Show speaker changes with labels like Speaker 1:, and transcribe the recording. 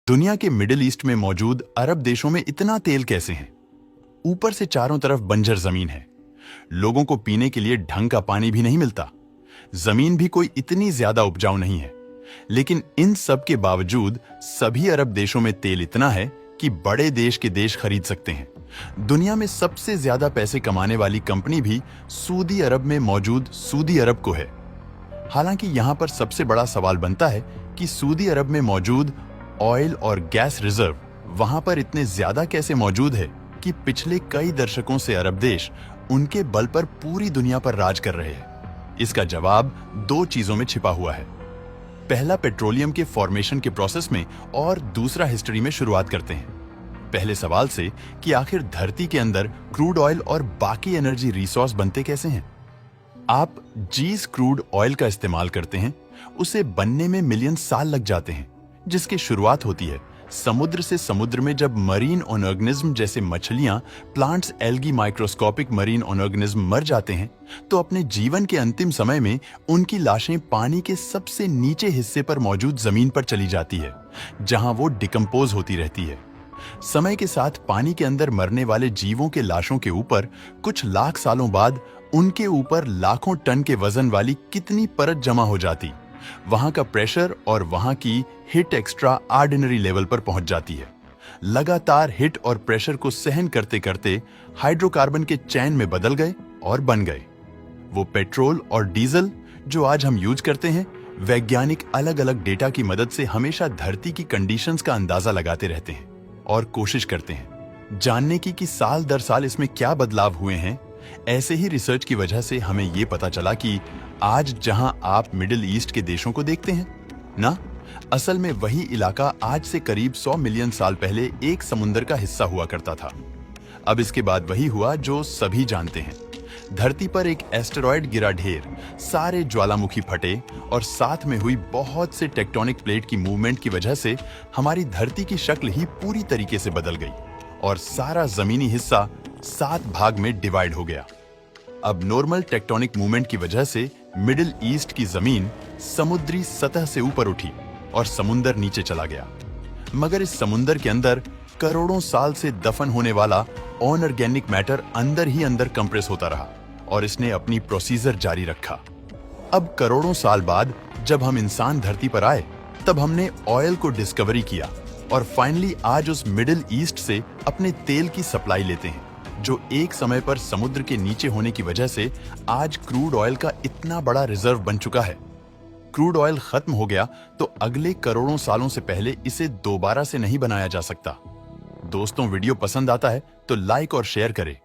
Speaker 1: दुनिया के middle east में मौजूद अरब देशों में इतना तेल कैसे है? ऊपर से चारों तरफ बंजर जमीन है, लोगों को पीने के लिए ढंग का पानी भी नहीं मिलता, जमीन भी कोई इतनी ज्यादा उपजाऊ नहीं है। लेकिन इन सब के बावजूद सभी अरब देशों में तेल इतना है कि बड़े देश के देश खरीद सकते हैं। दुनिया में सबसे ज्यादा पैसे कमाने वाली कंपनी भी सऊदी अरब में मौजूद सऊदी अरब को है। हालांकि यहां पर सबसे बड़ा सवाल बनता है कि सऊदी अरब में मौजूद ऑयल और गैस रिजर्व वहां पर इतने ज्यादा कैसे मौजूद है कि पिछले कई दशकों से अरब देश उनके बल पर पूरी दुनिया पर राज कर रहे हैं। इसका जवाब दो चीजों में छिपा हुआ है। पहला पेट्रोलियम के फॉर्मेशन के प्रोसेस में और दूसरा हिस्ट्री में। शुरुआत करते हैं पहले सवाल से कि आखिर धरती के अंदर क्रूड ऑयल और बाकी एनर्जी रिसोर्स बनते कैसे हैं। आप जिस क्रूड ऑयल का इस्तेमाल करते हैं उसे बनने में मिलियन साल लग जाते हैं, जिसकी शुरुआत होती है समुद्र से। समुद्र में जब मरीन ऑर्गेनिज्म जैसे मछलियां, plants, algae, microscopic marine organism मर जाते हैं तो अपने जीवन के अंतिम समय में उनकी लाशें पानी के सबसे नीचे हिस्से पर मौजूद जमीन पर चली जाती है, जहां वो डिकम्पोज होती रहती है। समय के साथ पानी के अंदर मरने वाले जीवों के लाशों के ऊपर कुछ लाख सालों बाद उनके ऊपर लाखों टन के वजन वाली कितनी परत जमा हो जाती, वहां का प्रेशर और वहां की हिट एक्स्ट्रा ऑर्डिनरी लेवल पर पहुंच जाती है। लगातार हिट और प्रेशर को सहन करते करते हाइड्रोकार्बन के चैन में बदल गए और बन गए वो पेट्रोल और डीजल जो आज हम यूज करते हैं। वैज्ञानिक अलग अलग डेटा की मदद से हमेशा धरती की कंडीशंस का अंदाजा लगाते रहते हैं और कोशिश करते हैं जानने की कि साल दर साल इसमें क्या बदलाव हुए हैं। ऐसे ही रिसर्च की वजह से हमें यह पता चला कि आज जहां आप मिडिल ईस्ट के देशों को देखते हैं ना, असल में वही इलाका आज से करीब 100 मिलियन साल पहले एक समुंदर का हिस्सा हुआ करता था। अब इसके बाद वही हुआ जो सभी जानते हैं। धरती पर एक एस्टेरॉयड गिरा ढेर, सारे ज्वालामुखी फटे और साथ में हुई बहुत से टेक्टोनिक प्लेट की मूवमेंट की वजह से हमारी धरती की शक्ल ही पूरी तरीके से बदल गई और सारा जमीनी हिस्सा 7 भाग में डिवाइड हो गया। अब नॉर्मल टेक्टोनिक मूवमेंट की वजह से मिडिल ईस्ट की जमीन समुद्री सतह से ऊपर उठी और समुंदर नीचे चला गया। मगर इस समुंदर के अंदर करोड़ों साल से दफन होने वाला अनऑर्गेनिक मैटर अंदर ही अंदर कंप्रेस होता रहा और इसने अपनी प्रोसीजर जारी रखा। अब करोड़ों साल बाद जब हम इंसान धरती पर आए तब हमने ऑयल को डिस्कवरी किया और फाइनली आज उस मिडिल ईस्ट से अपने तेल की सप्लाई लेते हैं, जो एक समय पर समुद्र के नीचे होने की वजह से आज क्रूड ऑयल का इतना बड़ा रिजर्व बन चुका है। क्रूड ऑयल खत्म हो गया तो अगले करोड़ों सालों से पहले इसे दोबारा से नहीं बनाया जा सकता। दोस्तों, वीडियो पसंद आता है तो लाइक और शेयर करें।